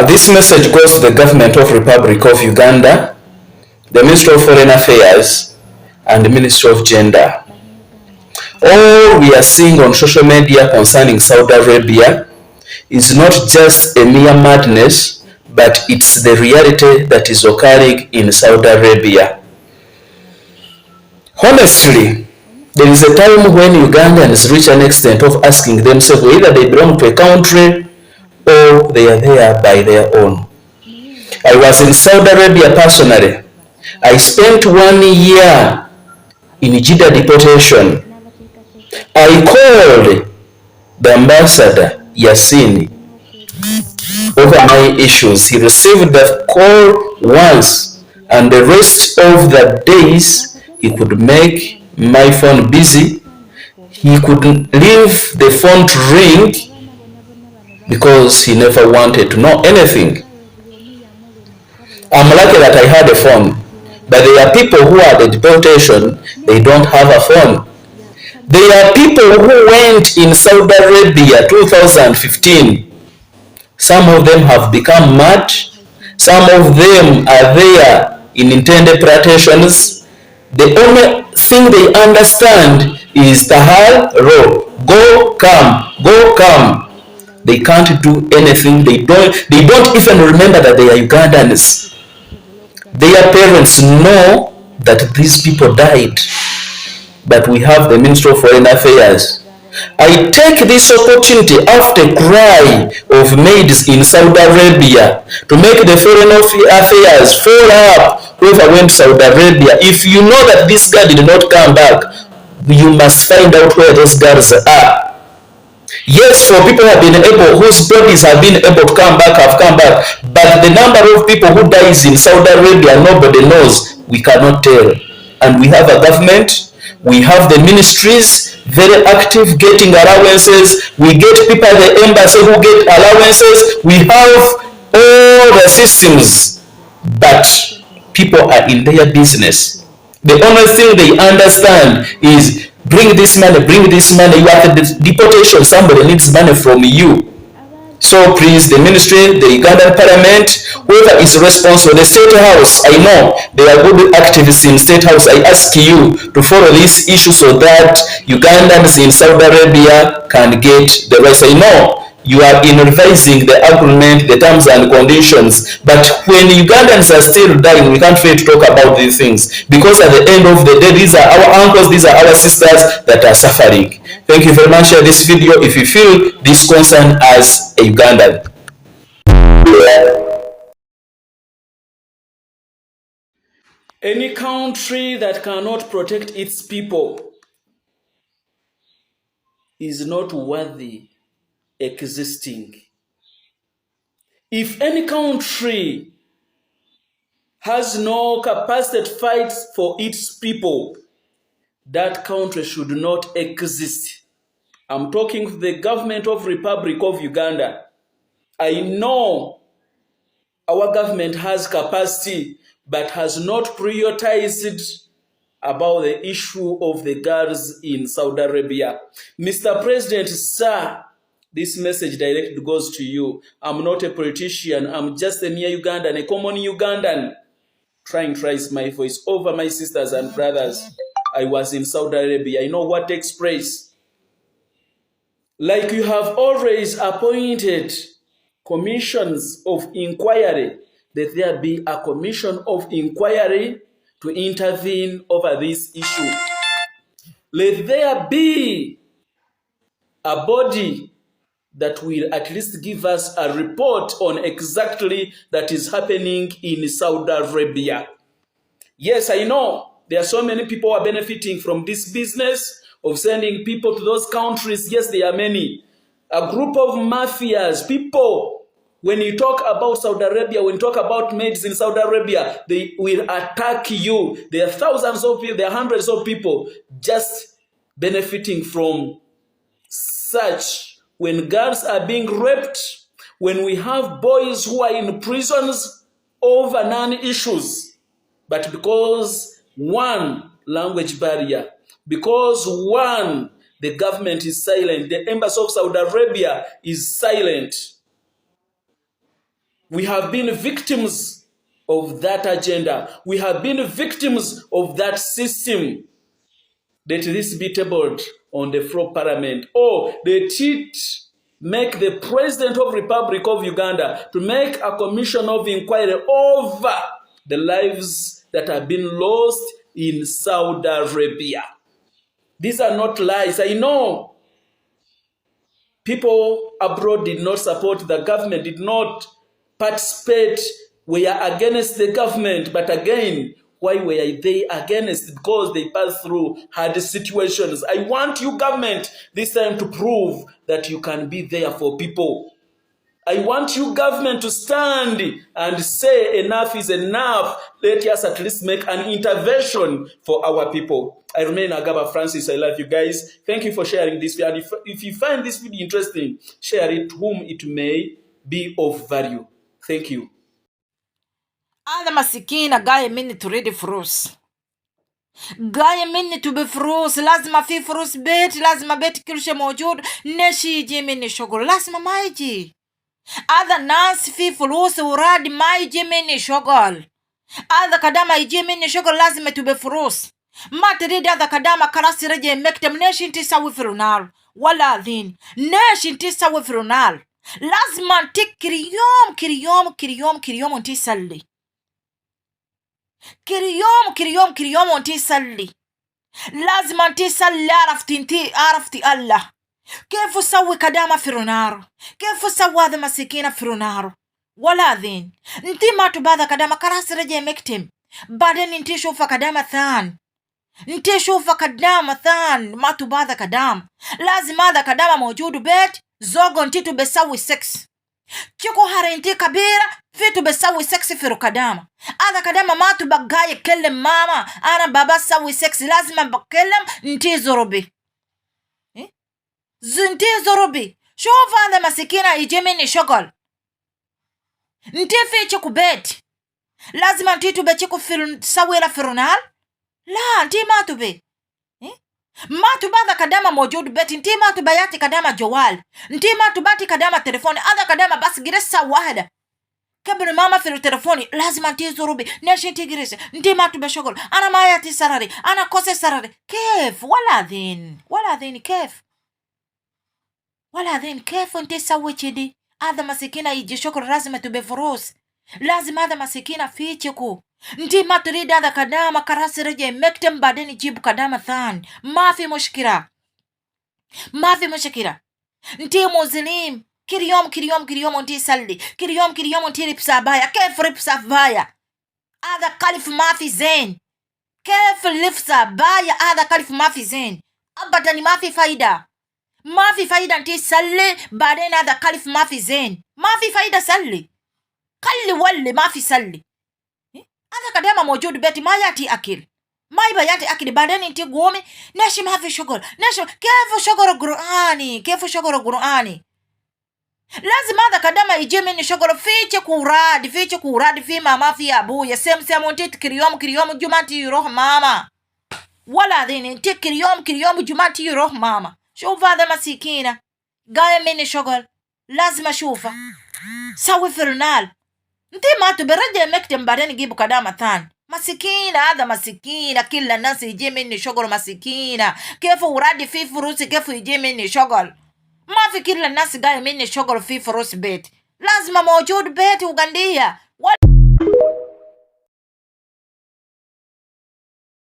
This message goes to the government of Republic of Uganda, the Ministry of Foreign Affairs, and the Ministry of Gender. All we are seeing on social media concerning Saudi Arabia is not just a mere madness, but it's the reality that is occurring in Saudi Arabia. Honestly, there is a time when Ugandans reach an extent of asking themselves whether they belong to a country or they are there by their own. I was in Saudi Arabia personally. I spent 1 year in Jeddah deportation. I called the ambassador, Yassine, over my issues. He received the call once, and the rest of the days he could make my phone busy. He could leave the phone to ring because he never wanted to know anything. I'm lucky that I had a phone, but there are people who are at the deportation, they don't have a phone. There are people who went in Saudi Arabia 2015. Some of them have become mad. Some of them are there in intended practitioners. The only thing they understand is tahal, ro, go, come. They can't do anything. They don't even remember that they are Ugandans. Their parents know that these people died, but we have the Ministry of Foreign Affairs. I take this opportunity after cry of maids in Saudi Arabia to make the Foreign Affairs follow up whoever went to Saudi Arabia. If you know that this girl did not come back, you must find out where those girls are. Yes, for people whose bodies have been able to come back, have come back. But the number of people who dies in Saudi Arabia, nobody knows. We cannot tell. And we have a government, we have the ministries very active getting allowances. We get people at the embassy who get allowances. We have all the systems, but people are in their business. The only thing they understand is bring this money. You are at the deportation, somebody needs money from you. So please, the ministry, the Ugandan parliament, whoever is responsible, the state house, I know they are good activists in state house. I ask you to follow this issue so that Ugandans in Saudi Arabia can get the rights. I know you are in revising the agreement, the terms and conditions, but when Ugandans are still dying, we can't fail to talk about these things, because at the end of the day, these are our uncles, these are our sisters that are suffering. Thank you very much. Share this video if you feel this concern as a Ugandan. Any country that cannot protect its people is not worthy existing. If any country has no capacity to fight for its people, that country should not exist. I'm talking to the government of Republic of Uganda. I know our government has capacity, but has not prioritized about the issue of the girls in Saudi Arabia. Mr. President, sir, this message directly goes to you. I'm not a politician. I'm just a mere Ugandan, a common Ugandan, trying to raise my voice over my sisters and brothers. I was in Saudi Arabia. I know what takes place. Like you have always appointed commissions of inquiry, that there be a commission of inquiry to intervene over this issue. Let there be a body that will at least give us a report on exactly that is happening in Saudi Arabia. Yes, I know there are so many people who are benefiting from this business of sending people to those countries. Yes, there are many. A group of mafias, people, when you talk about Saudi Arabia, when you talk about maids in Saudi Arabia, they will attack you. There are thousands of people, there are hundreds of people just benefiting from such. When girls are being raped, when we have boys who are in prisons over non-issues, but because one, language barrier, because one, the government is silent, the embassy of Saudi Arabia is silent, We have been victims of that agenda. We have been victims of that system. Let this be tabled on the floor of Parliament. Or let it make the President of the Republic of Uganda to make a commission of inquiry over the lives that have been lost in Saudi Arabia. These are not lies. I know people abroad did not support the government, did not participate, were against the government. But again, why were they against? Because they passed through hard situations. I want you, government, this time to prove that you can be there for people. I want you, government, to stand and say enough is enough. Let us at least make an intervention for our people. I remain Agaba Francis. I love you guys. Thank you for sharing this video. And if you find this video interesting, share it to whom it may be of value. Thank you. هذا مسكينة جاية مني تريد فلوس، جاية مني تبي فلوس، لازم في فلوس بيت، لازم بيت كل شيء موجود، نشي يجي مني شغل، لازم ما يجي. هذا الناس في فلوس وراد ما يجي مني شغل. هذا كدام يجي مني شغل لازم تبي فلوس. ما تريد هذا كدام كلاس رجع مكتب، نشي انت تسوي فرنال ولا ذين، نشي انت تسوي فرنال. لازم انت كل يوم انت تسلي، كل يوم انت تسلي. لازم انت تسلي. عرفتي الله كيف سوي كدامة فرنار، كيف سوى هذا مسكينة فرنار ولا ذين. انت ما تبادى كدامة كراس رجع مكتم، بعدين انت شوفة كدامة ثان، انت شوفة كدامة ثان، ما تبادى كدام. لازم هذا كدامة موجود بيت زوجو انت تبسوي سكس، تشكو هاري انت كبيرة في تبسوي سكس في كدامة. هذا كدامة ما تبقى يكلم ماما انا بابا سوي سكس، لازم بكلم انت زربي، زنتي زربي. شوف هذا مسكينة يجي مني شغل، انتي في تشكو بيت، لازم انتي تبي تشكو تسوي له فرنال. لا انتي ما تبي، ما تبى هذا كدامة موجود بيت، انتي ما تبى ياتي كدامة جوال، انتي ما تباتي كدامة تليفون. هذا كدامة بس جرسة واحدة قبل ماما في التليفون، لازم انتي زربي ناش انتي جرسة، انتي ما تبى شغل، انا ما ياتي سراري، انا كوسي سراري. كيف ولا ذين كيف ولا ذين كيف انت تسوي كذي؟ هذا مسكينة يجي شكر لازم تبي فلوس، لازم هذا مسكينة فيتشكو. انت ما تريد هذا كدامة كراس رجع مكتم بعدين يجيب كدامة ثان، ما في مشكلة، ما في مشكلة. انت مسلم كل يوم انت سلي، كل يوم انت لبسة بايا. كيف لبسة بايا؟ هذا قلف ما في زين. كيف لبسة بايا؟ هذا قلف ما في زين ابدا، ما في فايدة، ما في فايدة. انتي سلي بعدين هذا قلف ما في زين، ما في فايدة. سلي خلي ولي ما في سلي. هذا كدامة موجود بيتي ما ياتي أكل، ما يبقى ياتي أكل، بعدين انتي قومي ناشي ما في شغل، ناشي. كيف شغل قرآني؟ كيف شغل قرآني؟ لازم هذا كدامة يجي مني شغل في كوراد في ماما في أبويا. سم انتي كل يوم جمعتي يروح ماما ولا ذين، انتي كل يوم جمعتي يروح ماما. شوف هذا مسكينة قاية مني شغل، لازم أشوفه. سوي فرنال، انتي ما تبرجع مكتم بعدين يجيبوا كدامة ثان. مسكينة، هذا مسكينة. كل الناس يجي مني شغل مسكينة. كيف ورادي في فلوس كيف يجي مني شغل؟ ما في كل الناس قاية مني شغل في فلوس بيت، لازم موجود بيت وغندية.